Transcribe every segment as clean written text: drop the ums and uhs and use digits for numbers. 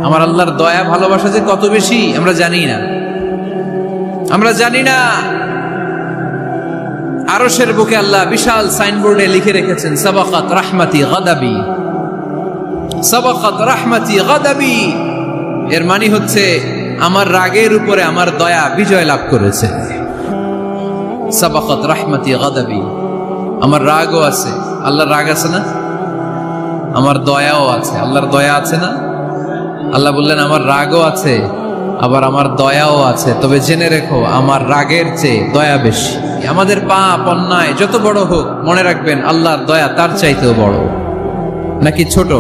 আমার আল্লাহর দয়া ভালোবাসা যে কত বেশি আমরা জানি না, আমরা জানি না। আরশের বুকে আল্লাহ বিশাল সাইনবোর্ডে লিখে রেখেছেন সাবাকাত রাহমাতি গাদাবি, সাবাকাত রাহমাতি গাদাবি। এর মানে হচ্ছে আমার রাগের উপরে আমার দয়া বিজয় লাভ করেছে। সাবাকাত রাহমাতি গাদাবি, আমার রাগও আছে, আল্লাহর রাগ আছে না, আমার দয়াও আছে, আল্লাহর দয়া আছে না। আল্লাহ বললেন আমার রাগও আছে আবার আমার দয়াও আছে, তবে জেনে রেখো আমার রাগের চেয়ে দয়া বেশি। আমাদের পাপ অন্যায় যত বড় হোক মনে রাখবেন আল্লাহর দয়া তার চাইতেও বড়। নাকি ছোট?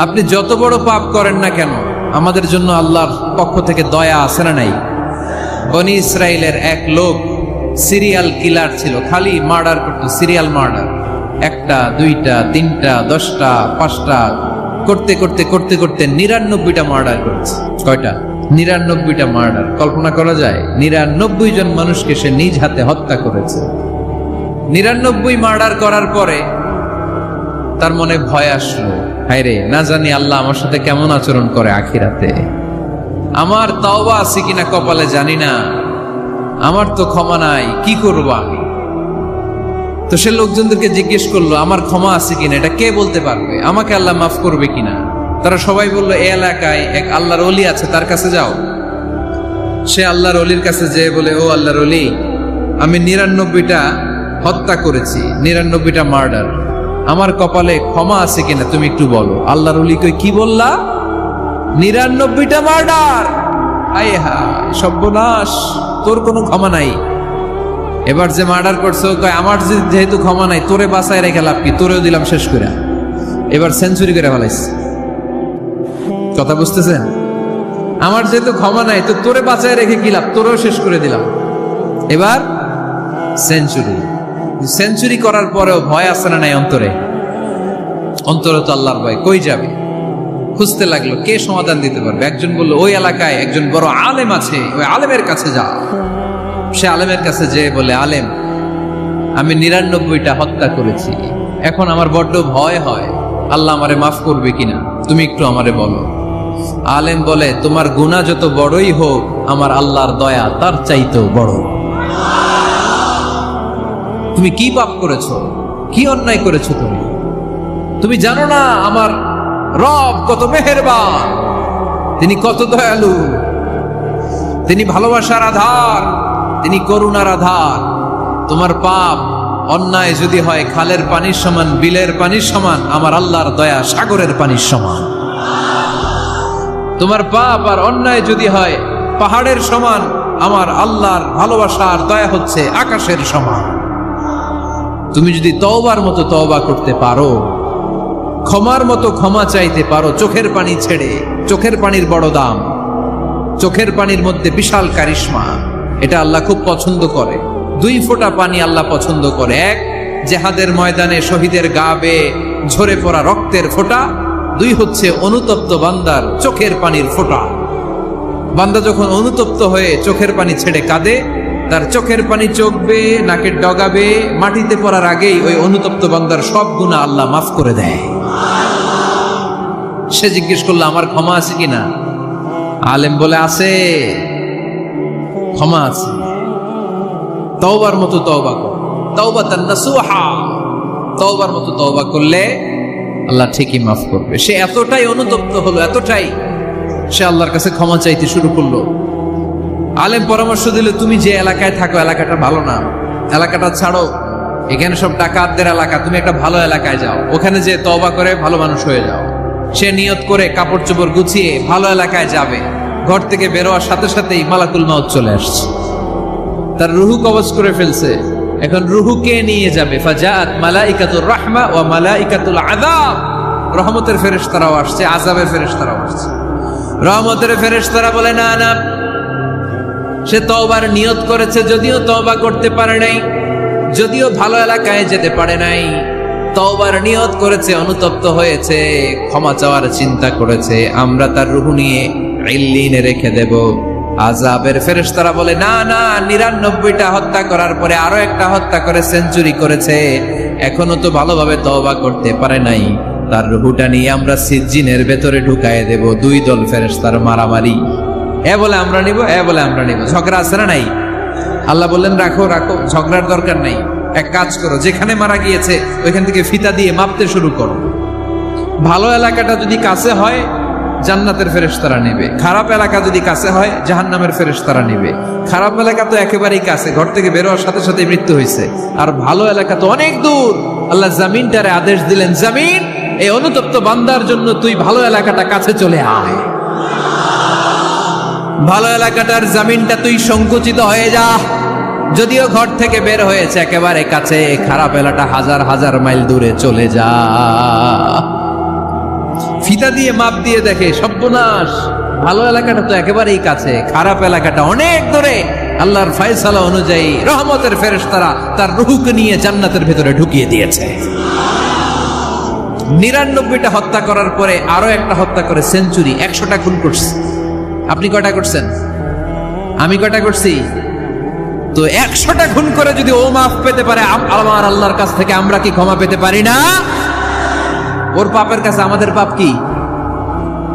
আপনি যত বড় পাপ করেন না কেন আমাদের জন্য আল্লাহর পক্ষ থেকে দয়া আছে না নাই? বনি ইসরাইলের এক লোক সিরিয়াল কিলার ছিল, খালি মার্ডার করতো, সিরিয়াল মার্ডার, একটা দুইটা তিনটা 10টা 5টা করতে করতে করতে করতে 99টা মার্ডার করেছে। কয়টা? 99টা মার্ডার। কল্পনা করা যায়? 99 জন মানুষকে সে নিজ হাতে হত্যা করেছে। 99 মার্ডার করার পরে তার মনে ভয় আসলো, হায় রে, না জানি আল্লাহ আমার সাথে কেমন আচরণ করে আখিরাতে, আমার তাওবা আছে কিনা কপালে জানি না, আমার তো ক্ষমা নাই, কি করবো আমি? তো সে লোকজনদেরকে জিজ্ঞেস করলো আমার ক্ষমা আছে কিনা, এটা কে বলতে পারবে, আমাকে আল্লাহ মাফ করবে কিনা? তারা সবাই বললো এই এলাকায় এক আল্লাহর ওলি আছে, তার কাছে যাও। সে আল্লাহর ওলির কাছে যেয়ে বলে, ও আল্লাহর ওলি, আমি 99টা হত্যা করেছি, 99টা মার্ডার, আমার কপালে ক্ষমা আছে কিনা তুমি একটু বলো। আল্লাহর ওলি কই, কি বললা? 99টা মার্ডার? আয় হায় সর্বনাশ, তোর কোনো ক্ষমা নাই। এবার যে মার্ডার করছো কয় আমার যেহেতু ক্ষমা নাই, তোরে বাঁচায় রেখে লাভ কি, তোরেও দিলাম শেষ করে। এবার সেঞ্চুরি করে ফেলাইছে। কথা বুঝতেছেন? আমার যেহেতু ক্ষমা নাই তো তোরে বাঁচায় রেখে কি লাভ, তোরেও শেষ করে দিলাম। এবার সেঞ্চুরি। সেঞ্চুরি করার পরেও ভয় আসে না নাই অন্তরে? অন্তরে তো আল্লাহর ভয়, কই যাবে? খুঁজতে লাগলো কে সমাধান দিতে পারবে। একজন বলল ওই এলাকায় একজন বড় আলেম আছে, ওই আলেমের কাছে যা। সে আলেমের কাছে যেয়ে বলে, আলেম, আমি 99টা হত্যা করেছি, এখন আমার বড্ড ভয় হয়, আল্লাহ আমারে মাফ করবে কিনা, তুমি একটু আমারে বলো। আলেম বলে, তোমার গুনাহ যত বড়ই হোক আমার আল্লাহর দয়া তার চাইতেও বড়। তুমি কি পাপ করেছো, কি অন্যায় করেছো? তুমি জানো না আমার রব কত মেহেরবান, তিনি কত দয়ালু, তিনি ভালোবাসার আধার, তিনি করুণার আধার। তোমার পাপ অন্যায় যদি হয় খালের পানির সমান, বিলের পানির সমান, আমার আল্লাহর দয়া সাগরের পানির সমান। তোমার পাপ আর অন্যায় যদি হয় পাহাড়ের সমান, আমার আল্লাহর ভালোবাসার দয়া হচ্ছে আকাশের সমান। তুমি যদি তওবার মতো তওবা করতে পারো, ক্ষমার মতো ক্ষমা চাইতে পারো, চোখের পানি ছেড়ে, চোখের পানির বড় দাম, চোখের পানির মধ্যে বিশাল কারিশমা, এটা আল্লাহ খুব পছন্দ করে। 2 ফোঁটা পানি আল্লাহ পছন্দ করে। এক, জেহাদের ময়দানে শহীদের গা বেয়ে ঝরে পড়া রক্তের ফোঁটা। 2 হচ্ছে অনুতপ্ত বান্দার চোখের পানির ফোঁটা। বান্দা যখন অনুতপ্ত হয়ে চোখের পানি ছেড়ে কাঁদে, তার চোখের পানি চোখ বেয়ে নাকের ডগা বেয়ে মাটিতে পড়ার আগেই ওই অনুতপ্ত বান্দার সব গুনাহ আল্লাহ মাফ করে দেয়। সে জিজ্ঞেস করলো আমার ক্ষমা আছে কিনা? আলেম বলে আছে, ক্ষমা আছে। তওবার মতো তওবা কর, তাওবাতান নাসুহা, তওবার মতো তওবা করলে আল্লাহ ঠিকই মাফ করবে। সে এতটাই অনুতপ্ত হলো, এতটাই, সে আল্লাহর কাছে ক্ষমা চাইতে শুরু করলো। আলেম পরামর্শ দিল, তুমি যে এলাকায় থাকো এলাকাটা ভালো না, এলাকাটা ছাড়ো, এখানে সব ডাকাতদের এলাকা, তুমি একটা ভালো এলাকায় যাও, ওখানে যে তওবা করে ভালো মানুষ হয়ে যাও। সে নিয়ত করে কাপড় চোপড় গুছিয়ে ভালো এলাকায় যাবে। ঘর থেকে বেরোয়ার সাথে সাথেই মালাকুল মাউত চলে আসছে, তার রুহু কবজ করে ফেলছে। এখন রুহুকে নিয়ে যাবে। ফাজাআত মালাইকাতুর রাহমা ওয়া মালাইকাতুল আযাব, রহমতের ফেরেশতারাও আসছে, আযাবের ফেরেশতারাও আসছে। রহমতের ফেরেশতারা বলে না না, সে তওবার নিয়ত করেছে, যদিও তওবা করতে পারে নাই, যদিও ভালো এলাকায় যেতে পারে নাই, তওবার নিয়ত করেছে, অনুতপ্ত হয়েছে, ক্ষমা চাওয়ার চিন্তা করেছে, আমরা তার রূহ নিয়ে ইল্লিনে রেখে দেব। আযাবের ফেরেশতারা বলে না না, 99টা হত্যা করার পরে আরো একটা হত্যা করে সেঞ্চুরি করেছে, এখনো তো ভালোভাবে তওবা করতে পারে নাই, তার রুহুটা নিয়ে আমরা সিজ্জিনের ভেতরে ঢুকায় দেব। দুই দল ফেরেশতার মারামারি, এ বলে আমরা নিব, এ বলে আমরা নিব। ঝগড়া আছে না নাই? আল্লাহ বললেন রাখো রাখো, ঝগড়ার দরকার নেই। এক কাজ করো, যেখানে মারা গিয়েছে ওইখান থেকে ফিতা দিয়ে মাপতে শুরু করো। ভালো এলাকাটা যদি কাছে হয় জান্নাতের ফেরেশতারা নেবে, খারাপ এলাকা যদি কাছে হয় জাহান্নামের ফেরেশতারা নেবে। খারাপ এলাকা তো একেবারেই কাছে, ঘর থেকে বের হওয়ার সাথে সাথে মৃত্যু হয়েছে। আর ভালো এলাকা তো অনেক দূর। আল্লাহ জামিনটারে আদেশ দিলেন, জামিন এই অনুতপ্ত বান্দার জন্য তুই ভালো এলাকাটা কাছে চলে আয়। ভালো এলাকাটার জামিনটা তুই সংকুচিত হয়ে যা। যদিও ঘর থেকে বের হয়েছে একেবারে কাছে, খারাপ এলাকা হাজার হাজার মাইল দূরে চলে যা। ফিতা দিয়ে মাপ দিয়ে দেখে সর্বনাশ, ভালো এলাকাটা তো একেবারেই কাছে, খারাপ এলাকাটা অনেক দূরে। আল্লাহর ফয়সালা অনুযায়ী রহমতের ফেরেশতারা তার রূহকে নিয়ে জান্নাতের ভেতরে ঢুকিয়ে দিয়েছে। 99টা হত্যা করার পরে আরো একটা হত্যা করে সেঞ্চুরি, 100টা খুন করছে। আপনি কয়টা করছেন? আমি কয়টা করছি? তো 100টা খুন করে যদি ও মাফ পেতে পারে আমার আল্লাহর কাছ থেকে, আমরা কি ক্ষমা পেতে পারি না? ওর পাপের কাছে আমাদের পাপ কি?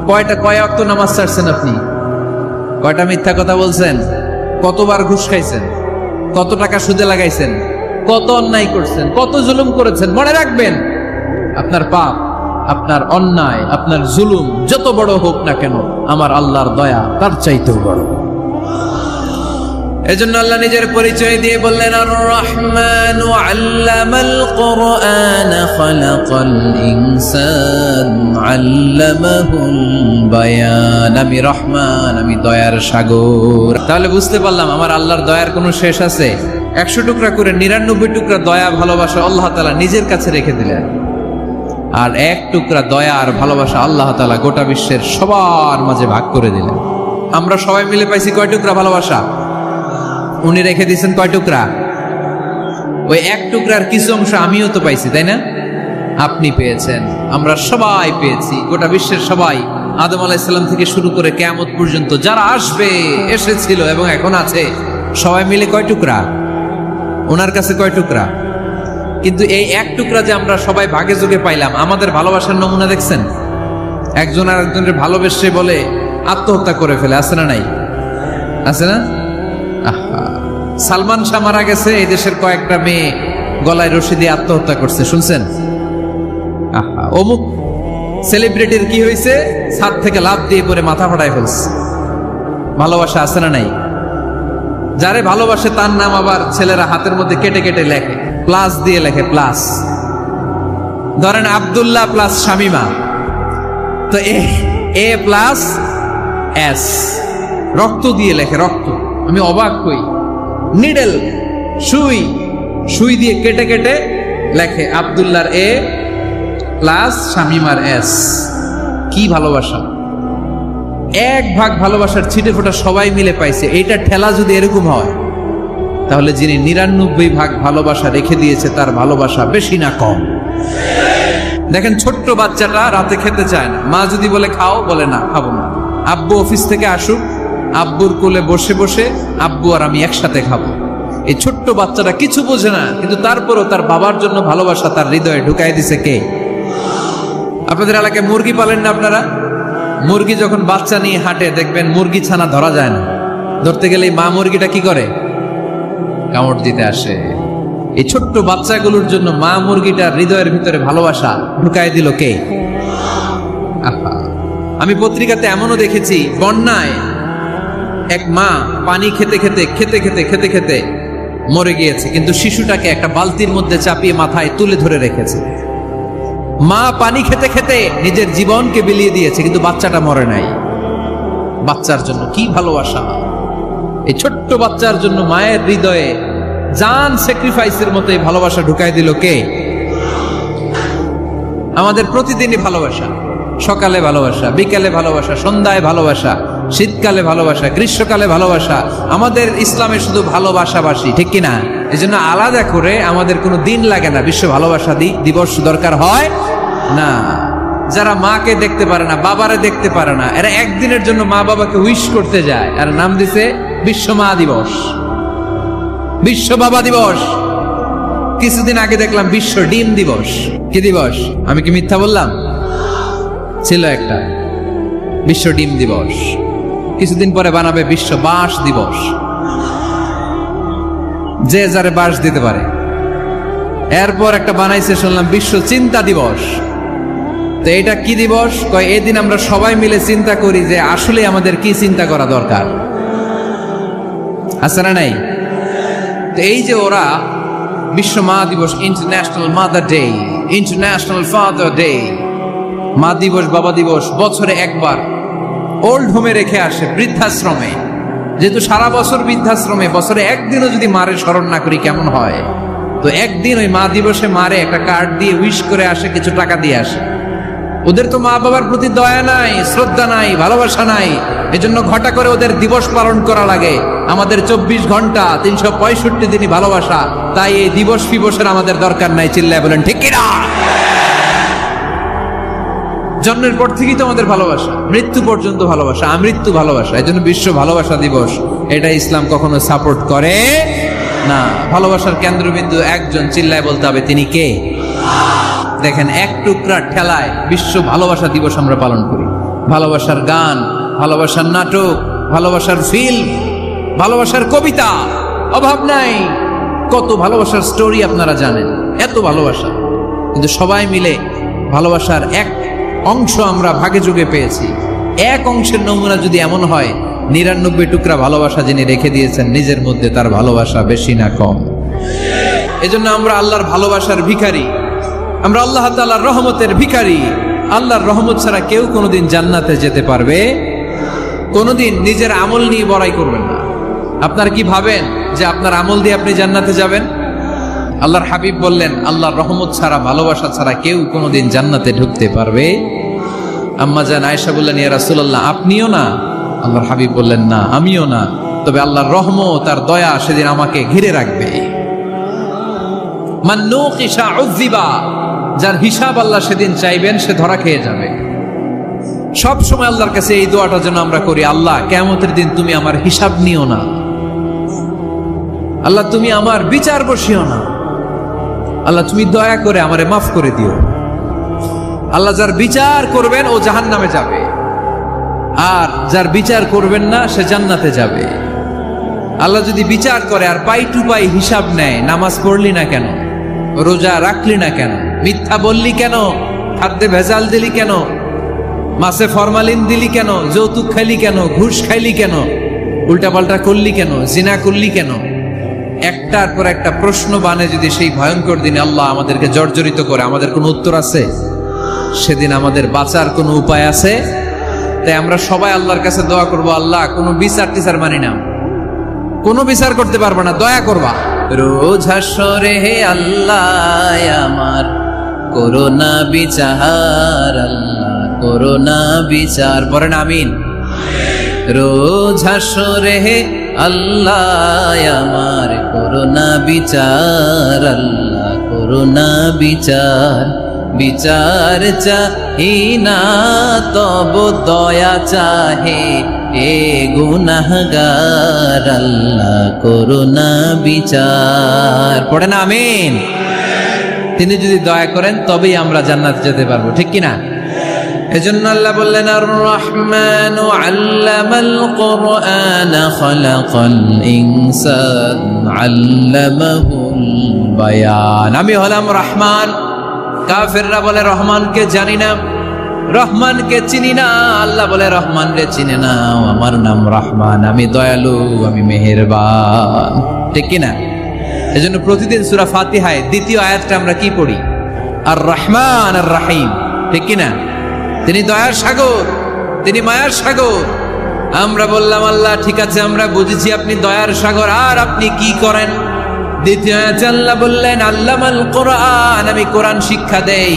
কয় ওয়াক্ত নামাজ ছাড়ছেন আপনি? কয়টা মিথ্যা কথা বলছেন? কতবার ঘুষ খাইছেন? কত টাকা সুদে লাগাইছেন? কত অন্যায় করছেন? কত জুলুম করেছেন? মনে রাখবেন, আপনার পাপ, আপনার অন্যায়, আপনার জুলুম যত বড় হোক না কেন, আমার আল্লাহর দয়া তার চাইতেও বড়। এজন্য আল্লাহ নিজের পরিচয় দিয়ে বললেন, আর রহমানু আল্লামাল কুরআন খালাকাল ইনসান আল্লামাহুল বায়ান। আমি রহমান, আমি দয়ার সাগর। তাহলে বুঝতে পারলাম আমার আল্লাহর দয়ার কোনো শেষ আছে? 100 টুকরা করে 99 টুকরা দয়া ভালোবাসা আল্লাহ তাআলা নিজের কাছে রেখে দিলেন, আর 1 টুকরা দয়া আর ভালোবাসা আল্লাহ তাআলা গোটা বিশ্বের সবার মাঝে ভাগ করে দিলেন। আমরা সবাই মিলে পাইছি কয় টুকরা ভালোবাসা? উনি রেখে দিয়েছেন কয় টুকরা? ওই 1 টুকরার কিছু অংশ আমিও তো পাইছি, তাই না? আপনি পেয়েছেন, আমরা সবাই পেয়েছি, গোটা বিশ্বের সবাই। আদম আলাইহিস সালাম থেকে শুরু করে কিয়ামত পর্যন্ত যারা আসবে, এসেছিল এবং এখন আছে, সবাই মিলে কয় টুকরা? ওনার কাছে কয় টুকরা? কিন্তু এই 1 টুকরা যে আমরা সবাই ভাগে যোগে পাইলাম, আমাদের ভালোবাসার নমুনা দেখছেন? একজন আর একজনের ভালোবেসে বলে আত্মহত্যা করে ফেলে, আছে না নাই? আছে না? সালমান শাহ মারা গেছে, এই দেশের কয়েকটা মেয়ে গলায় রশি দিয়ে আত্মহত্যা করছে, শুনছেন? অমুক সেলিব্রিটির কি হয়েছে, ছাদ থেকে লাফ দিয়ে পরে মাথা ফাটায় ফেলছে। ভালোবাসা আছে না নাই? যারে ভালোবাসে তার নাম আবার ছেলেরা হাতের মধ্যে কেটে কেটে লেখে, প্লাস দিয়ে লেখে, প্লাস। ধরেন আব্দুল্লাহ প্লাস শামিমা, তো এ প্লাস এস, রক্ত দিয়ে লেখে, রক্ত। আমি অবাক হই, নিডেল সুই দিয়ে কেটে কেটে লেখে আব্দুল্লাহর এ প্লাস শামিমার এস। কি ভালোবাসা! 1 ভাগ ভালোবাসার ছিটে ফোটা সবাই মিলে পাইছে। এইটা ঠেলা যদি এরকম হয়, তাহলে যিনি 99 ভাগ ভালোবাসা রেখে দিয়েছে তার ভালোবাসা বেশি না কম? দেখেন, ছোট্ট বাচ্চাটা রাতে খেতে চায় না, মা যদি বলে খাও, বলে না, খাবো না। আব্বু অফিস থেকে আসুক, আব্বুর কোলে বসে বসে আব্বু আর আমি একসাথে খাবো। এই ছোট্ট বাচ্চাটা কিছু বোঝে না, কিন্তু তারপরও তার বাবার জন্য ভালোবাসা তার হৃদয়ে ঢুকাই দিছে কে? আপনাদের এলাকায় মুরগি পালেন না আপনারা? মুরগি যখন বাচ্চা নিয়ে হাঁটে, দেখবেন মুরগি ছানা ধরা যায় না। ধরতে গেলে মা মুরগিটা কি করে? কামড় দিতে আসে। এই ছোট্ট বাচ্চাগুলোর জন্য মা মুরগিটার হৃদয়ের ভিতরে ভালোবাসা ঢুকাই দিল কে? আমি পত্রিকাতে এমনও দেখেছি, বন্যায় এক মা পানি খেতে খেতে মরে গিয়েছে, কিন্তু শিশুটাকে একটা বালতির মধ্যে চাপিয়ে মাথায় তুলে ধরে রেখেছে। মা পানি খেতে খেতে নিজের জীবনকে বিলিয়ে দিয়েছে, কিন্তু বাচ্চাটা মরে নাই। বাচ্চার জন্য কি ভালোবাসা! এই ছোট্ট বাচ্চার জন্য মায়ের হৃদয়ে জান স্যাক্রিফাইসের মতো এই ভালোবাসা ঢুকাই দিল কে? আমাদের প্রতিদিনই ভালোবাসা, সকালে ভালোবাসা, বিকালে ভালোবাসা, সন্ধ্যায় ভালোবাসা, শীতকালে ভালোবাসা, গ্রীষ্মকালে ভালোবাসা। আমাদের ইসলামে শুধু ভালোবাসাবাসী, ঠিক কিনা? এই জন্য আলাদা করে আমাদের কোনো দিন লাগে না, বিশ্ব ভালোবাসা দিবস দরকার হয় না। যারা মাকে দেখতে পারে না, বাবারে দেখতে পারে না, এরা একদিনের জন্য মা বাবাকে উইশ করতে যায়, আর নাম দিছে বিশ্ব মা দিবস, বিশ্ব বাবা দিবস। কিছুদিন আগে দেখলাম বিশ্ব ডিম দিবস। কি দিবস? আমি কি মিথ্যা বললাম? ছিল একটা বিশ্ব ডিম দিবস। কিছুদিন পরে বানাবে বিশ্ব বাঁশ দিবস, যে যারে বাঁশ দিতে পারে। এরপর একটা বানাইছে শুনলাম বিশ্ব চিন্তা দিবস। তো এটা কি দিবস? কয় এদিন আমরা সবাই মিলে চিন্তা করি যে আসলে আমাদের কি চিন্তা করা দরকার, আছে না নাই? তো এই যে ওরা বিশ্ব মা দিবস, international mother day, international father day, মা দিবস বাবা দিবস বছরে একবার ওল্ড হোমে রেখে আসে, বৃদ্ধাশ্রমে। যেহেতু সারা বছর বৃদ্ধাশ্রমে, বছরে একদিনও যদি মারে স্মরণ না করি কেমন হয়? তো একদিন ওই মা দিবসে মারে একটা কার্ড দিয়ে উইশ করে আসে, কিছু টাকা দিয়ে আসে। ওদের তো মা বাবার প্রতি দয়া নাই, শ্রদ্ধা নাই, ভালোবাসা নাই, এজন্য ঘটা করে ওদের দিবস পালন করা লাগে। আমাদের 24 ঘন্টা 365 দিনই ভালোবাসা, তাই এই দিবস ফিবসের আমাদের দরকার নাই। চিল্লায় বলেন ঠিক কিনা? জন্মের পর থেকেই তো আমাদের ভালোবাসা, মৃত্যু পর্যন্ত ভালোবাসা, আমৃত্যু ভালোবাসা। এই জন্য বিশ্ব ভালোবাসা দিবস, এটা ইসলাম কখনো সাপোর্ট করে না। ভালোবাসার কেন্দ্রবিন্দু একজন, চিল্লায় বলতে হবে তিনি কে? দেখেন, এক টুকরা ঠেলায় বিশ্ব ভালোবাসা দিবস আমরা পালন করি। ভালোবাসার গান, ভালোবাসার নাটক, ভালোবাসার ফিল্ম, ভালোবাসার কবিতা, অভাব নাই। কত ভালোবাসার স্টোরি আপনারা জানেন, এত ভালোবাসা। কিন্তু সবাই মিলে ভালোবাসার এক অংশ আমরা ভাগে যোগে পেয়েছি। এক অংশের নমুনা যদি এমন হয়, 99 টুকরা ভালোবাসা যিনি রেখে দিয়েছেন নিজের মধ্যে, তার ভালোবাসা বেশি না কম? এজন্য আমরা আল্লাহর ভালোবাসার ভিখারি, আমরা আল্লাহ তাআলার রহমতের ভিখারি। আল্লাহর রহমত ছাড়া কেউ কোনোদিন জান্নাতে যেতে পারবে? কোনোদিন নিজের আমল নিয়ে বড়াই করবেন না। আপনারা কি ভাবেন যে আপনার আমল দিয়ে আপনি জান্নাতে যাবেন? আল্লাহর হাবিব বললেন, আল্লাহর রহমত ছাড়া, ভালোবাসা ছাড়া কেউ কোনোদিন জান্নাতে ঢুকতে পারবে? আম্মা জান আয়েশা বললেন, ইয়া রাসূলুল্লাহ, আপনিও না? আল্লাহর হাবিব বললেন, না, আমিও না, তবে আল্লাহর রহমত তার দয়া সেদিন আমাকে ঘিরে রাখবে। মান নুকিশা উযিবা, যার হিসাব আল্লাহ সেদিন চাইবেন সে ধরা খেয়ে যাবে। সব সময় আল্লাহর কাছে এই দোয়াটা যেন আমরা করি, আল্লাহ কিয়ামতের দিন তুমি আমার হিসাব নিও না, আল্লাহ তুমি আমার বিচার বসিও না, আল্লাহ তুমি দয়া করে আমারে মাফ করে দিও। আল্লাহ যার বিচার করবেন ও জাহান্নামে যাবে, আর যার বিচার করবেন না সে জান্নাতে যাবে। আল্লাহ যদি বিচার করে আর পাই টু পাই হিসাব নেয়, নামাজ পড়লি না কেন, রোজা রাখলি না কেন, মিথ্যা বললি কেন, খাদ্যে ভেজাল দিলি কেন, মাছে ফরমালিন দিলি কেন, যৌতুক খাইলি কেন, ঘুষ খাইলি কেন, উল্টাপাল্টা করলি কেন, জিনা করলি কেন, একটার পর একটা প্রশ্ন বানে যদি সেই ভয়ঙ্কর দিনে আল্লাহ আমাদেরকে জর্জরিত করে, আমাদের কোনো উত্তর আছে? সেদিন আমাদের বাঁচার কোনো উপায় আছে? তাই আমরা সবাই আল্লাহর কাছে দোয়া করবো, আল্লাহ কোনো বিচার টিচার মানি না, কোনো বিচার করতে পারবো না, দয়া করবা। রোজ হাসরে হে আল্লাহ আমার করোনা বিচার, আল্লাহ করোনা বিচার, পড়েন আমিন। রোজ হাসরে হে আল্লাহ আমার করোনা বিচার, আল্লাহ করোনা বিচার। বিচার চাহি না তব দয়া চাহে এ গুনাহগার, আল্লাহ করোনা বিচার, পড়েন আমিন। তিনি যদি দয়া করেন তবেই আমরা জান্নাত যেতে পারবো, ঠিক কিনা? এজন্য আল্লাহ বললেন, আর রহমান আল্লামাল কুরআন খালাকাল ইনসান আল্লামাহুল বায়ান। আমি হলাম রহমান। কাফেররা বলে রহমানকে জানি না, রহমানকে চিনি না। আল্লাহ বলে রহমান রে চিনে না, আমার নাম রহমান, আমি দয়ালু, আমি মেহেরবান, ঠিক কিনা? এজন্য প্রতিদিন সূরা ফাতিহায় দ্বিতীয় আয়াতটা আমরা কি পড়ি? আর রহমান আর রাহিম, ঠিক কিনা? তিনি দয়ার সাগর, তিনি মায়ার সাগর। আমরা বললাম, আল্লাহ ঠিক আছে, আমরা বুঝেছি আপনি দয়ার সাগর, আর আপনি কি করেন? দ্বিতীয় আয়াতে আল্লাহ বললেন, আল্লামাল কোরআন, আমি কোরআন শিক্ষা দেই।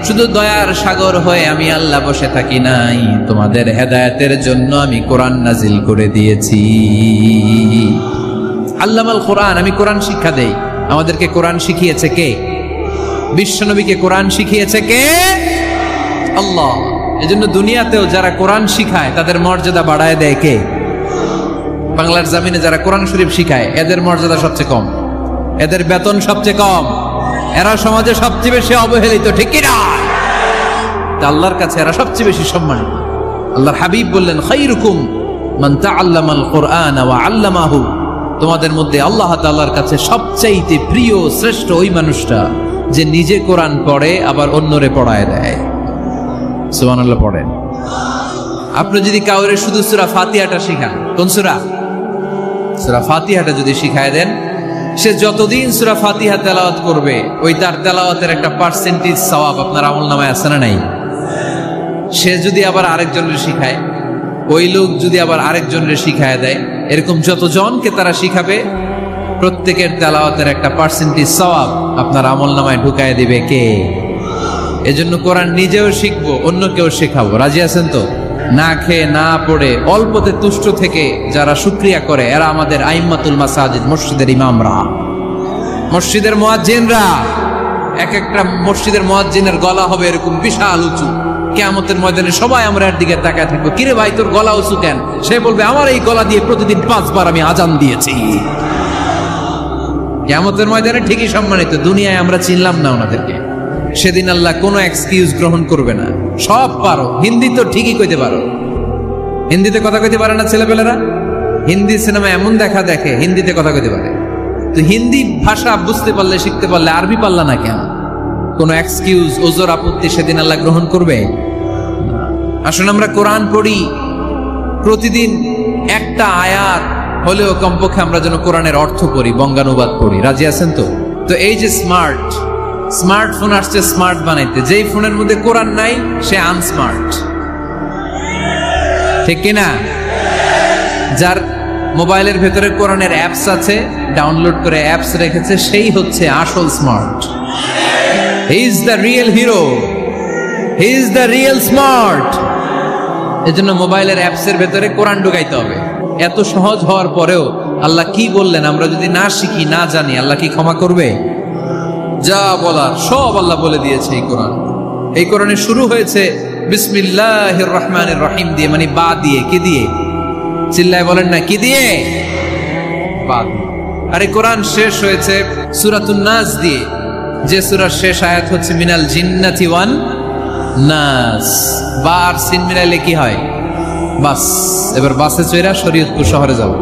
শুধু দয়ার সাগর হয়ে আমি আল্লাহ বসে থাকি নাই, তোমাদের হেদায়েতের জন্য আমি কোরআন নাজিল করে দিয়েছি। আল্লামাল কোরআন, আমি কোরআন শিক্ষা দেই। আমাদেরকে কোরআন শিখিয়েছে কে? বিশ্বনবীকে কোরআন শিখিয়েছে কে? আল্লাহ। এজন্য দুনিয়াতেও যারা কোরআন শিখায় তাদের মর্যাদা বাড়ায় দেয় কে? বাংলার জমিনে যারা কোরআন শরীফ শিখায় এদের মর্যাদা সবচেয়ে কম। এদের বেতন সবচেয়ে কম, এরা সমাজে সবচেয়ে বেশি অবহেলিত, ঠিক কি না? আল্লাহর কাছে এরা সবচেয়ে বেশি সম্মানিত। আল্লাহর হাবিব বললেন, খায়রুকুম মান তাআল্লামাল কুরআন ওয়া আল্লামাহু, তোমাদের মধ্যে আল্লাহ তাআলার কাছে সবচাইতে প্রিয় শ্রেষ্ঠ ওই মানুষটা যে নিজে কোরআন পড়ে আবার অন্যরে পড়ায় দেয়। সুবহানাল্লাহ পড়েন। আপনি যদি কাউরে শুধু সূরা ফাতিহাটা শিখান, কোন সূরা? সূরা ফাতিহাটা যদি শিখায় দেন, সে যতদিন সূরা ফাতিহা তেলাওয়াত করবে ওই তার তেলাওয়াতের একটা পার্সেন্টেজ সওয়াব আপনার আমলনামায় আছে না নাই? সে যদি আবার আরেকজনের শিখায়, ওই লোক যদি আবার আরেকজনের শিখায় দেয়, এরকম যতজনকে তারা শিখাবে প্রত্যেকের তেলাওয়াতের একটা পার্সেন্টেজ সওয়াব আপনার আমলনামায় ঢুকায় দিবে কে? এজন্য কোরআন নিজেও শিখবো, অন্যকেও শেখাবো। রাজি আছেন তো? না খেয়ে না পড়ে অল্পতে তুষ্ট থেকে যারা শুকরিয়া করে এরা আমাদের আইম্মাতুল মাসাজিদ, মসজিদের ইমামরা, মসজিদের মুয়াজ্জিনরা। এক একটা মসজিদের মুয়াজ্জিনের গলা হবে এরকম বিশাল উঁচু। কিয়ামতের ময়দানে সবাই আমরা এর দিকে তাকায় থাকবো, কিরে ভাই তোর গলা উঁচু কেন? সে বলবে, আমার এই গলা দিয়ে প্রতিদিন 5 বার আমি আজান দিয়েছি। কিয়ামতের ময়দানে ঠিকই সম্মানিত, দুনিয়ায় আমরা চিনলাম না ওনাদেরকে। সেদিন আল্লাহ কোনো এক্সকিউজ গ্রহণ করবে না। সব পারো, হিন্দি তো ঠিকই কইতে পারো, হিন্দিতে কথা কইতে পারে না ছেলেপেলেরা? হিন্দি সিনেমা এমন দেখা দেখে হিন্দিতে কথা কইতে পারে, তো হিন্দি ভাষা বুঝতে পারলে, শিখতে পারলে আরবি পারলা না কেন? কোন এক্সকিউজ, ওজর, আপত্তি সেদিন আল্লাহ গ্রহণ করবে? আসুন আমরা কোরআন পড়ি, প্রতিদিন একটা আয়াত হলেও কমপক্ষে আমরা যেন কোরআনের অর্থ পড়ি, বঙ্গানুবাদ পড়ি। রাজি আছেন তো? তো এই যে স্মার্টফোন আসছে স্মার্ট বানাইতে, যেই ফোনের মধ্যে কোরআন নাই সে আনস্মার্ট, ঠিক কিনা? যার মোবাইলের ভেতরে কোরআনের অ্যাপস আছে, ডাউনলোড করে অ্যাপস রেখেছে, সেই হচ্ছে আসল smart. He is the real hero, he is the real smart. এজন্য মোবাইলের অ্যাপসের ভেতরে কোরআন ঢুকাইতে হবে। এত সহজ হওয়ার পরেও আল্লাহ কি বললেন আমরা যদি না শিখি, না জানি, আল্লাহ কি ক্ষমা করবে? যা বলার সব আল্লাহ বলে দিয়েছে এই কোরআন। এই কোরআনে শুরু হয়েছে বিসমিল্লাহির রহমানির রহিম দিয়ে, মানে বা দিয়ে। কি দিয়ে? চিল্লায় বলেন না, কি দিয়ে? বা দিয়ে। আর এই কোরআন শেষ হয়েছে সূরাতুন নাস দিয়ে, যে সূরার শেষ আয়াত হচ্ছে মিনাল জিন্নাতি ওয়ান নাস। বার সিন মিলাইলে কি হয়? বাস। এবার বাসে চড়া শরীয়তপুর শহরে যাব,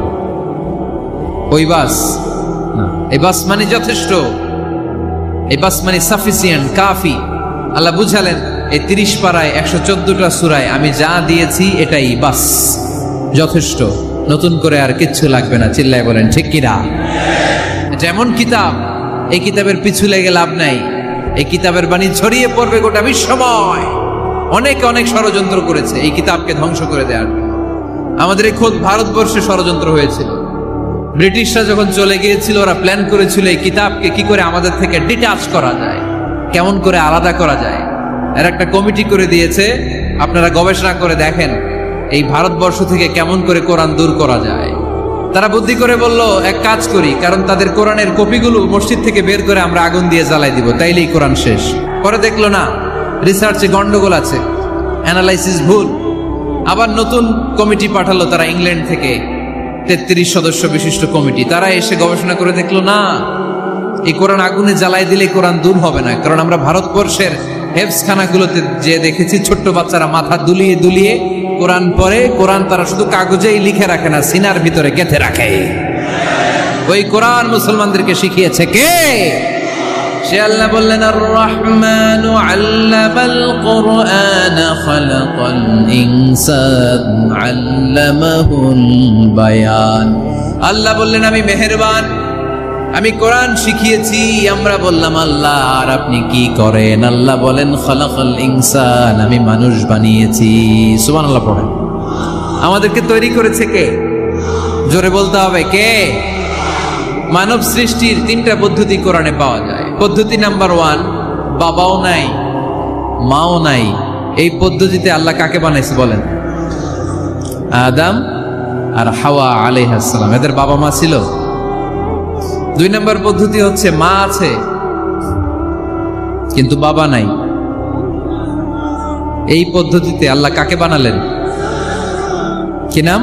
ওই বাস না, এই বাস মানে যথেষ্ট, এই বাস মানে সাফিসিয়েন্ট, কাফি। আল্লাহ বুঝালেন এই 30 পারায় 114টা সূরায় আমি যা দিয়েছি এটাই বাস, যথেষ্ট, নতুন করে আর কিচ্ছু লাগবে না। চিল্লায় বলেন ঠিক কিনা? এটা এমন কিতাব, এই কিতাবের পিছু লেগে লাভ নাই। এই কিতাবের বাণী ছড়িয়ে পড়বে গোটা বিশ্বময়। অনেকে অনেক ষড়যন্ত্র করেছে এই কিতাবকে ধ্বংস করে দেওয়ার। আমাদের এই খোদ ভারতবর্ষে ষড়যন্ত্র হয়েছিল। ব্রিটিশরা যখন চলে গিয়েছিল, ওরা প্ল্যান করেছিল এই কিতাবকে কি করে আমাদের থেকে ডিটাচ করা যায়, কেমন করে আলাদা করা যায়। এর একটা কমিটি করে দিয়েছে, আপনারা গবেষণা করে দেখেন এই ভারতবর্ষ থেকে কেমন করে কোরআন দূর করা যায়। তারা বুদ্ধি করে বলল, এক কাজ করি, কারণ তাদের কোরআনের কপিগুলো মসজিদ থেকে বের করে আমরা আগুন দিয়ে জ্বালাই দিব, তাইলেই কোরআন শেষ। পরে দেখলো না, রিসার্চে গন্ডগোল আছে, অ্যানালাইসিস ভুল। আবার নতুন কমিটি পাঠালো তারা ইংল্যান্ড থেকে, 33 সদস্য বিশিষ্ট কমিটি। তারা এসে গবেষণা করে দেখলো না, এই কোরআন আগুনে জ্বালাই দিলে কোরআন দূর হবে না। কারণ আমরা ভারতবর্ষের হেফজখানাগুলোতে যে দেখেছি, ছোট্ট বাচ্চারা মাথা দুলিয়ে দুলিয়ে কোরআন পড়ে। কোরআন তারা শুধু কাগজেই লিখে রাখে না, সিনার ভিতরে গেঁথে রাখে। ওই কোরআন মুসলমানদেরকে শিখিয়েছে কে? সে আল্লাহ বললেন, আর রহমানু আল্লামাল কুরআন খালাকাল ইনসান আল্লামাহুল বায়ান। আল্লাহ বললেন আমি মেহেরবান, আমি কোরআন শিখিয়েছি। আমরা বললাম আল্লাহ আর আপনি কি করেন? আল্লাহ বলেন খালাকাল ইনসান, আমি মানুষ বানিয়েছি। সুবহানাল্লাহ পড়েন। আমাদেরকে তৈরি করেছে কে? জোরে বলতে হবে কে? মানব সৃষ্টির 3টা পদ্ধতি কোরআনে পাওয়া যায়। পদ্ধতি নাম্বার 1, বাবাও নাই মাও নাই। এই পদ্ধতিতে আল্লাহ কাকে বানাইছে বলেন? আদম আর হাওয়া আলাইহিস সালাম, এদের বাবা মা ছিল। 2 নম্বর পদ্ধতি হচ্ছে মা আছে কিন্তু বাবা নাই। এই পদ্ধতিতে আল্লাহ কাকে বানালেন? কি নাম?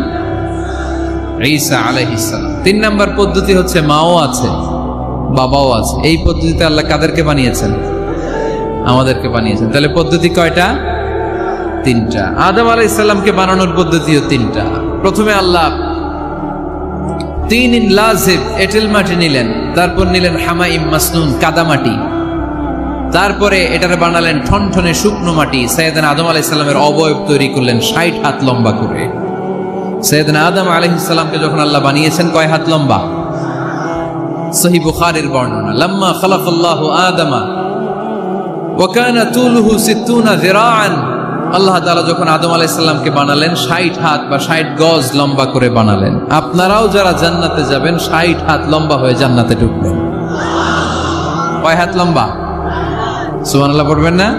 ঈসা আলাইহিস সালাম। 3 নম্বর পদ্ধতি হচ্ছে মাও আছে বাবাও আছে। এই পদ্ধতিতে আল্লাহ কাদেরকে বানিয়েছেন? আমাদেরকে বানিয়েছেন। তাহলে পদ্ধতি কয়টা? তিনটা। আদম আলাইহিস সালামকে বানানোর পদ্ধতিও তিনটা। প্রথমে আল্লাহ তিন লাজিব এঁটেল মাটি নিলেন, তারপর নিলেন হামাইম মাসনুন কাদামাটি, তারপরে এটারে বানালেন ঠনঠনে শুকনো মাটি। সাইয়েদনা আদম আলাইহিস সালামের অবয়ব তৈরি করলেন 60 হাত লম্বা করে। সাইয়েদনা আদম আলাইহিস সালামকে যখন আল্লাহ বানিয়েছেন কয় হাত লম্বা? সহিহ বুখারীর বর্ণনা, লাম্মা খালাকাল্লাহু আদামা ওয়া কানা তুলুহু 60 যিরাআন। আল্লাহ তাআলা যখন আদম আলাইহিস সালামকে বানালেন 60 হাত বা 60 গজ লম্বা করে বানালেন। আপনারাও যারা জান্নাতে যাবেন 60 হাত লম্বা হয়ে জান্নাতে ঢুকবেন। কয় হাত লম্বা? সুবহানাল্লাহ পড়বেন না?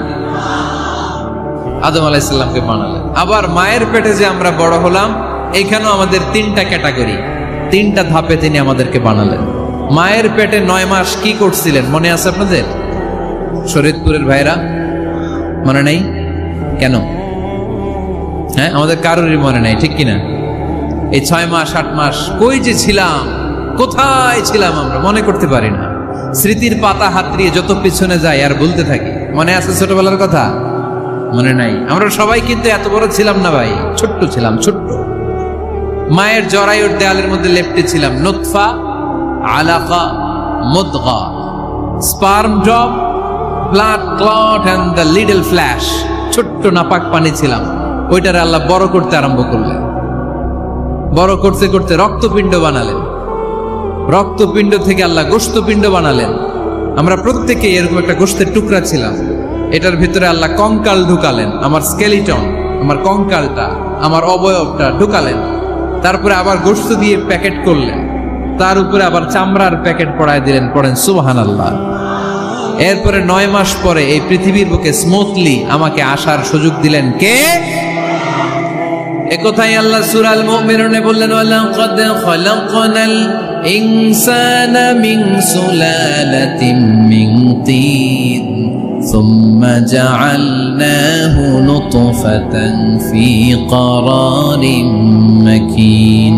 আদম আলাইহিস সালামকে বানালেন। আবার মায়ের পেটে যে আমরা বড় হলাম, এখানেও আমাদের তিনটা ক্যাটাগরি, তিনটা ধাপে তিনি আমাদেরকে বানালেন। মায়ের পেটে 9 মাস কি করছিলেন মনে আছে আপনাদের? শরীয়তপুরের ভাইরা মনে নেই কেন? হ্যাঁ, আমাদের কারোরই মনে নেই, ঠিক কিনা? এই 6 মাস 8 মাস কই যে ছিলাম, কোথায় ছিলাম আমরা মনে করতে পারি না। স্মৃতির পাতা হাতড়িয়ে যত পিছনে যাই আর বলতে থাকি। মনে আছে ছোটবেলার কথা? মনে নাই। আমরা সবাই কিন্তু এত বড় ছিলাম না ভাই, ছোট্ট ছিলাম, ছোট্ট। মায়ের জরায়ুর দেয়ালের মধ্যে লেপ্টে ছিলাম নুতফা, আলাকা, মুদগা, sperm drop, blood clot and the little flesh. ছোট্ট নাপাক পানি ছিলাম। ওইটারে আল্লাহ বড় করতে আরম্ভ করলেন। বড় করতে করতে রক্তপিণ্ড বানালেন। রক্তপিণ্ড থেকে আল্লাহ গোশতপিণ্ড বানালেন। আমরা প্রত্যেকে এরকম একটা গোশতের টুকরা ছিলাম। এটার ভিতরে আল্লাহ কঙ্কাল ঢুকালেন, আমার স্কেলিটন, আমার কঙ্কালটা, আমার অবয়বটা ঢুকালেন। তারপরে আবার গোশত দিয়ে প্যাকেট করলেন, তার উপরে আবার চামড়ার প্যাকেট পড়ায় দিলেন। পড়েন সুবহানাল্লাহ। এরপরে 9 মাস পরে এই পৃথিবীর বুকে স্মুথলি আমাকে আসার সুযোগ দিলেন কে? একথাই আল্লাহ সূরা আল মুমিনুনে বললেন, ওয়ালাকাদ খালাকনাল ইনসানা মিন সুলালাতিন মিন তিন সুম্মা জাআলনাহু নুতফাতান ফি ক্বারারিন মাকিন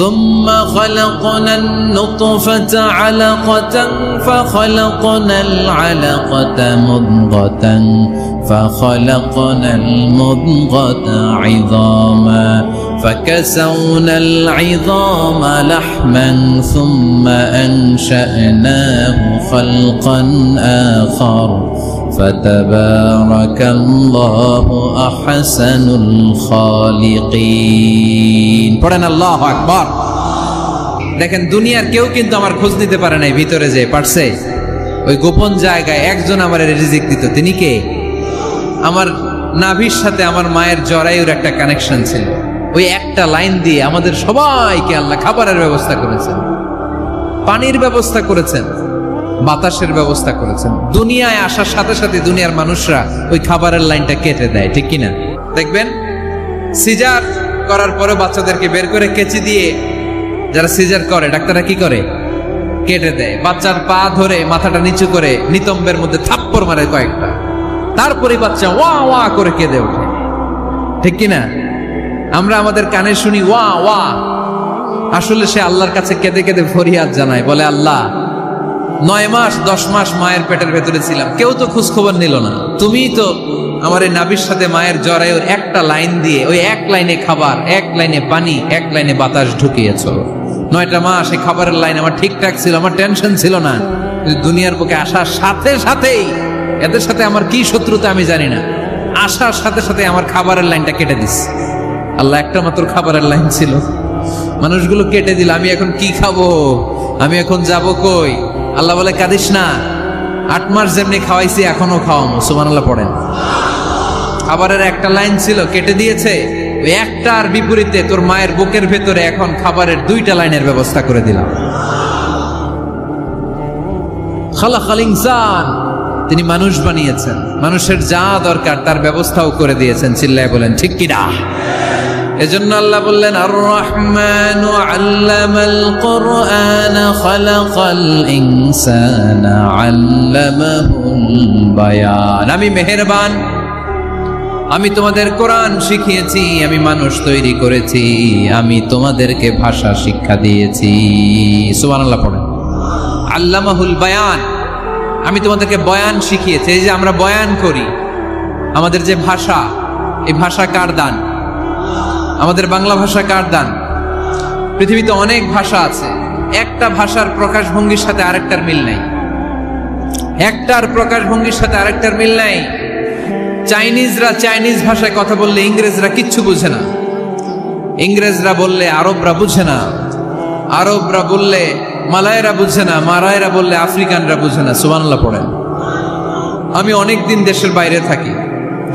ثم خلقنا النطفة علقة فخلقنا العلقة مضغة فخلقنا المضغة عظاما فكسونا العظام لحما ثم أنشأناه خلقا آخر فتبارك الله أحسن الخالقين। পড়েন আল্লাহু আকবার। দেখেন দুনিয়ার কেউ কিন্তু আমার খোঁজ নিতে পারে নাই, ভিতরে যে পারছে ওই গোপন জায়গায় একজন আমার রিজিক দিত। তিনি কে? আমার নাভির সাথে আমার মায়ের জরায়ুর একটা কানেকশন ছিল। ওই একটা লাইন দিয়ে আমাদের সবাইকে আল্লাহ খাবারের ব্যবস্থা করেছেন, পানির ব্যবস্থা করেছেন, বাতাসের ব্যবস্থা করেছেন। দুনিয়ায় আসার সাথে সাথে দুনিয়ার মানুষরা ওই খাবারের লাইনটা কেটে দেয়, ঠিক কিনা? দেখবেন সিজার করার পরে বাচ্চাদেরকে বের করে কেচি দিয়ে যারা সিজার করে ডাক্তাররা কি করে? কেটে দেয়। বাচ্চার পা ধরে মাথাটা নিচু করে নিতম্বের মধ্যে থাপ্পড় মারে কয়েকটা, তারপরে বাচ্চা ওয়া ওয়া করে কেঁদে ওঠে, ঠিক কিনা? আমরা আমাদের কানে শুনি ওয়া ওয়া, আসলে সে আল্লাহর কাছে কেঁদে কেঁদে ফরিয়াদ জানায়, বলে আল্লাহ 9 মাস 10 মাস মায়ের পেটের ভেতরে ছিলাম, কেউ তো খোঁজ খবর নিল না। তুমিই তো আমার এই নাভির সাথে মায়ের জরায়ুর একটা লাইন দিয়ে ওই এক লাইনে খাবার, এক লাইনে পানি, এক লাইনে বাতাস ঢুকিয়েছ। 9টা মাস এই খাবারের লাইন আমার ঠিকঠাক ছিল, আমার টেনশন ছিল না। দুনিয়ার বুকে আসার সাথে সাথেই, এদের সাথে আমার কি শত্রুতা আমি জানি না, আসার সাথে সাথে আমার খাবারের লাইনটা কেটে দিস। আল্লাহ একটা মাত্র খাবারের লাইন ছিল, মানুষগুলো কেটে দিল। আমি এখন কি খাবো? আমি এখন যাব কই? আল্লাহ বলে কাঁদিস না, 8 মাস যেমনি খাওয়াইছি এখনো খাওয়াবো। সুবহানাল্লাহ পড়েন। খাবারের একটা লাইন ছিল, কেটে দিয়েছে। ওই একটার বিপরীতে তোর মায়ের বুকের ভেতরে এখন খাবারের 2টা লাইনের ব্যবস্থা করে দিলাম। খালাকাল ইনসান, তিনি মানুষ বানিয়েছেন, মানুষের যা দরকার তার ব্যবস্থাও করে দিয়েছেন। চিল্লায় বলেন ঠিক কিনা? এজন্য আল্লাহ বললেন আর রহমানু আল্লামাল কুরআন খালাকাল ইনসানা আল্লামাহুল বায়ান। আমি মেহেরবান, আমি তোমাদের কোরআন শিখিয়েছি, আমি মানুষ তৈরি করেছি, আমি তোমাদেরকে ভাষা শিক্ষা দিয়েছি। সুবহানাল্লাহ পড়েন। আল্লামাহুল বায়ান, আমি তোমাদেরকে বয়ান শিখিয়েছি। এই যে আমরা বয়ান করি, আমাদের যে ভাষা, এই ভাষা কার দান? আমাদের বাংলা ভাষা কার দান? পৃথিবীতে অনেক ভাষা আছে, একটা ভাষার প্রকাশভঙ্গির সাথে আরেকটার মিল নাই। একটার প্রকাশভঙ্গির সাথে আরেকটার মিল নাই। চাইনিজরা চাইনিজ ভাষায় কথা বললে ইংরেজরা কিচ্ছু বুঝে না, ইংরেজরা বললে আরবরা বুঝে না, আরবরা বললে মালায়রা বুঝে না, মালায়রা বললে আফ্রিকানরা বুঝে না। সুবহানাল্লাহ পড়েন। আমি অনেক দিন দেশের বাইরে থাকি,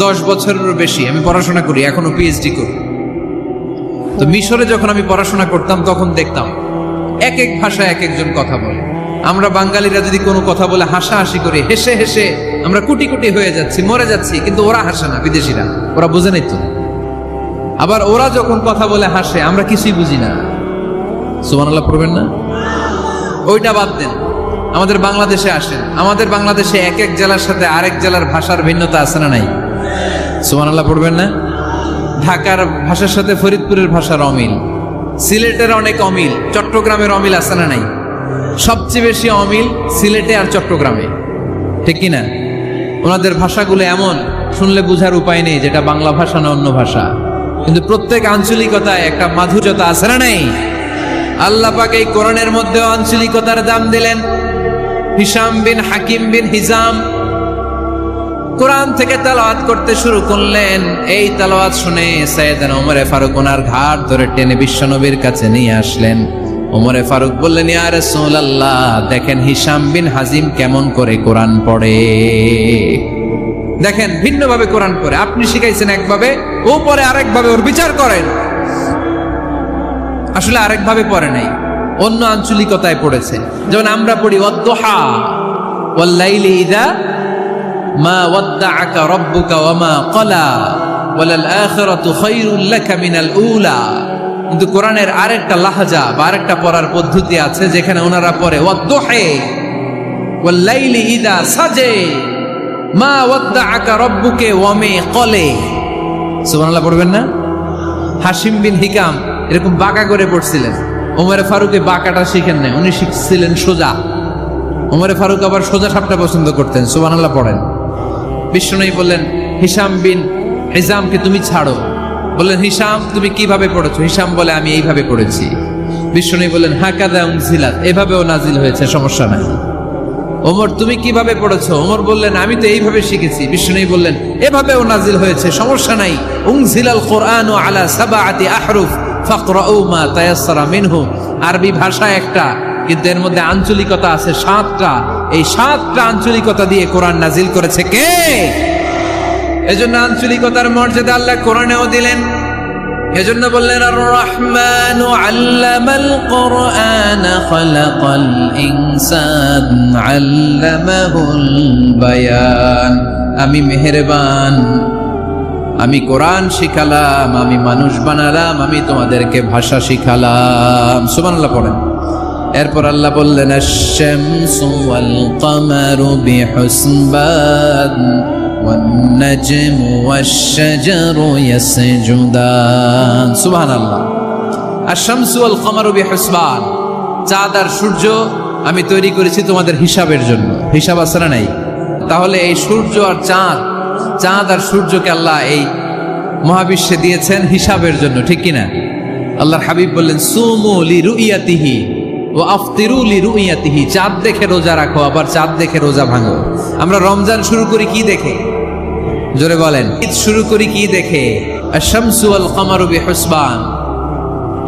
10 বছরেরও বেশি আমি পড়াশোনা করি, এখনো পিএইচডি করি। তো মিশরে যখন আমি পড়াশোনা করতাম তখন দেখতাম এক এক ভাষায় এক একজন কথা বলে। আমরা বাঙালিরা যদি কোনো কথা বলে হাসাহাসি করি, হেসে হেসে আমরা কুটি কুটি হয়ে যাচ্ছি, মরে যাচ্ছি, কিন্তু ওরা হাসে না, বিদেশিরা, ওরা বুঝে নাই তো। আবার ওরা যখন কথা বলে হাসে, আমরা কিছুই বুঝি না। সুবহানাল্লাহ পড়বেন না? ওইটা বাদ দেন, আমাদের বাংলাদেশে আসেন। আমাদের বাংলাদেশে এক এক জেলার সাথে আরেক জেলার ভাষার ভিন্নতা আছে না নাই? সুবহানাল্লাহ পড়বেন না? ঢাকার ভাষার সাথে ফরিদপুরের ভাষার অমিল, সিলেটের অনেক অমিল, চট্টগ্রামের অমিল আছে না নাই? সবচেয়ে বেশি অমিল সিলেটে আর চট্টগ্রামে, ঠিক কিনা? ওনাদের ভাষাগুলো এমন, শুনলে বুঝার উপায় নেই যেটা বাংলা ভাষা না অন্য ভাষা, কিন্তু প্রত্যেক আঞ্চলিকতায় একটা মাধুর্যতা আছে না নাই? আল্লাহ পাক এই কোরআনের মধ্যে আঞ্চলিকতার দাম দিলেন। হিশাম বিন হাকিম বিন হিজাম কোরআন থেকে তেলাওয়াত করতে শুরু করলেন। এই তেলাওয়াত শুনে সাইয়েদনা ওমরে ফারুক ওনার ঘাড় ধরে টেনে বিশ্বনবীর কাছে নিয়ে আসলেন। ওমরে ফারুক বললেন, ইয়া রাসূলুল্লাহ, দেখেন হিশাম বিন হাজিম কেমন করে কোরআন পড়ে, দেখেন ভিন্নভাবে কোরআন পড়ে। আপনি শিখাইছেন একভাবে, ও পড়ে আরেকভাবে, ওর বিচার করেন। আসলে আরেকভাবে পড়ে নাই, অন্য আঞ্চলিকতায় পড়েছে। যেমন আমরা পড়ি ওয়াদ-দুহা ওয়াল লাইলি ইযা মা ওয়াদ্দাআকা রাব্বুকা ওয়া মা ক্বালা ওয়ালাল আখিরাতু খায়রুল লাকা মিনাল উলা। কিন্তু কোরআনের আরেকটা লাহজা বা আরেকটা পড়ার পদ্ধতি আছে, যেখানে ওনারা পড়ে ওয়াদ-দুহা ওয়াল লাইলি ইযা সাজা মা ওয়াদ্দাআকা রাব্বুকা ওয়া মা ক্বালা। সুবহানাল্লাহ পড়বেন না? হাশিম বিন হিকাম এরকম বাঁকা করে পড়ছিলেন। ওমরে ফারুকে বাঁকাটা শিখেন না, উনি শিখছিলেন সোজা। ওমরে ফারুক আবার সোজা সাপটা পছন্দ করতেন। সুবহানাল্লাহ পড়েন। বিশ্বনবী বললেন, হিশাম বিন হিজামকে তুমি ছাড়ো। বললেন, হিশাম তুমি কিভাবে পড়েছো? হিশাম বলে, আমি এইভাবে পড়েছি। বিশ্বনবী বললেন, হাকাযা উনজিলাত, এভাবেও নাজিল হয়েছে, সমস্যা নাই। ওমর তুমি কিভাবে পড়েছো? ওমর বললেন, আমি তো এইভাবে শিখেছি। বিশ্বনবী বললেন, এভাবেও নাজিল হয়েছে, সমস্যা নাই। উনজিলাল কুরআনু আলা সাবআতি আহরুফ ফাকরাউ মা তায়াসসারা মিনহু। আরবি ভাষা একটা, কিন্তু এর মধ্যে আঞ্চলিকতা আছে 7টা। এই 7টা আঞ্চলিকতা দিয়ে কোরআন নাজিল করেছে কে? এজন্য আঞ্চলিকতার মর্যাদা আল্লাহ কোরআনেও দিলেন। এজন্য বললেন, আর রহমানু আল্লামাল কুরআন খালাকাল ইনসান আল্লামাহুল বায়ান। আমি মেহেরবান, আমি কোরআন শিখালাম, আমি মানুষ বানালাম, আমি তোমাদেরকে ভাষা শিখালাম। সুবহানাল্লাহ পড়েন। এরপর আল্লাহ বললেন, আশ-শামসু ওয়াল কামারু বিহুসবান ওয়ান নাজমু ওয়াশ-শাজারু ইয়াসজুদান। সুবহানাল্লাহ। আশ-শামসু ওয়াল কামারু বিহুসবান, চাঁদ আর সূর্য আমি তৈরি করেছি তোমাদের হিসাবের জন্য। হিসাব আছে না নাই? তাহলে এই সূর্য আর চাঁদ, চাঁদ আর সূর্যকে আল্লাহ এই মহাবিশ্বে দিয়েছেন হিসাবের জন্য, ঠিক কিনা? আল্লাহর হাবিব বললেন, সুমু লিরুইয়াতিহি ওয়া আফতিরু লিরুইয়াতিহি। চাঁদ দেখে রোজা রাখো, আবার চাঁদ দেখে রোজা ভাঙো। আমরা রমজান শুরু করি কি দেখে? জোরে বলেন। ঈদ শুরু করি কি দেখে? আশ-শামসু ওয়াল কামারু বিহুসবান।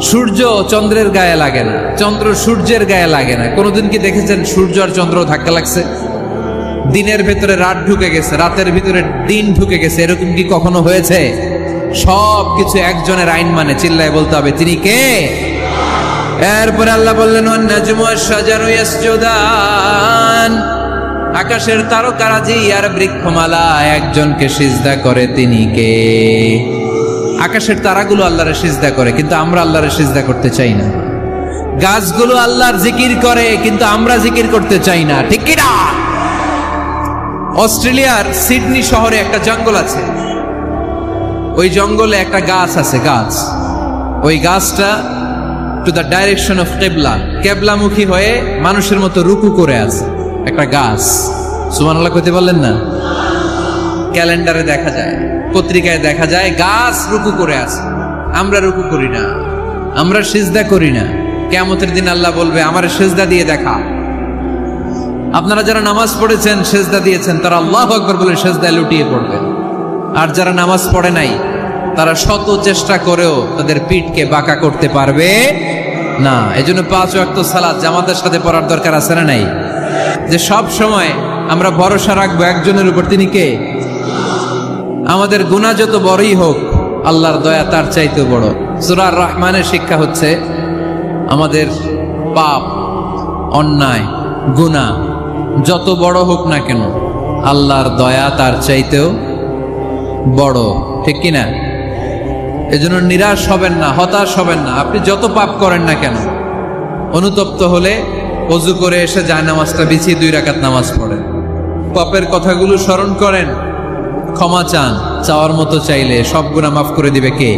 সূর্য চন্দ্রের গায়ে লাগে না, চন্দ্র সূর্যের গায়ে লাগে না। কোনোদিন কি দেখেছেন সূর্য আর চন্দ্র ধাক্কা লাগছে? দিনের ভেতরে রাত ঢুকে গেছে, রাতের ভিতরে দিন ঢুকে গেছে, এরকম কি কখনো হয়েছে? সব কিছু একজনের আইন মানে, চিল্লায় বলতে হবে, তিনি কে? এরপরে আল্লাহ বললেন, ওয়ান নাজমু ওয়াশ-শাজারু ইয়াসজুদান। আকাশের তারকারাজি আর বৃক্ষমালা একজনকে সিজদা করে, তিনি কে? আকাশের তারাগুলো আল্লাহরে সিজদা করে, কিন্তু আমরা আল্লাহরে সিজদা করতে চাই না। গাছগুলো আল্লাহর জিকির করে, কিন্তু আমরা জিকির করতে চাই না, ঠিক কি না? অস্ট্রেলিয়ার সিডনি শহরে একটা জঙ্গল আছে। ওই জঙ্গলে একটা গাছ আছে, গাছ। ওই গাছটা টু দ্য ডাইরেকশন অফ কিবলা, কিবলামুখী হয়ে মানুষের মতো রুকু করে আছে একটা গাছ। সুবহানাল্লাহ কইতে পারলেন না? ক্যালেন্ডারে দেখা যায়, পত্রিকায় দেখা যায় গাছ রুকু করে আছে। আমরা রুকু করি না, আমরা সিজদা করি না। কিয়ামতের দিন আল্লাহ বলবে আমার সিজদা দিয়ে দেখা। আপনারা যারা নামাজ পড়েছেন, সিজদা দিয়েছেন, তারা আল্লাহু আকবার বলে সিজদায় লুটিয়ে পড়বেন। আর যারা নামাজ পড়ে নাই, তারা শত চেষ্টা করেও তাদের পিঠকে বাঁকা করতে পারবে না। এজন্য 5 ওয়াক্ত সালাত জামাতের সাথে পড়ার দরকার আছে না নাই? যে সব সময় আমরা ভরসা রাখবো একজনের উপর, তিনি কে? আমাদের গুনাহ যত বড়ই হোক, আল্লাহর দয়া তার চাইতে বড়। সূরা আর রহমানের শিক্ষা হচ্ছে আমাদের পাপ, অন্যায়, গুনাহ যত বড় হোক না কেন, আল্লাহর দয়া তার চাইতেও বড়। ঠিক কিনা? এজন্য নিরাশ হবেন না, হতাশ হবেন না। আপনি যত পাপ করেন না কেন, অনুতপ্ত হলে ওযু করে এসে জায়নামাজটা বিছিয়ে 2 রাকাত নামাজ পড়েন, পাপের কথাগুলো স্মরণ করেন, ক্ষমা চান। চাওয়ার মতো চাইলে সব গুনাহ মাফ করে দিবে কে?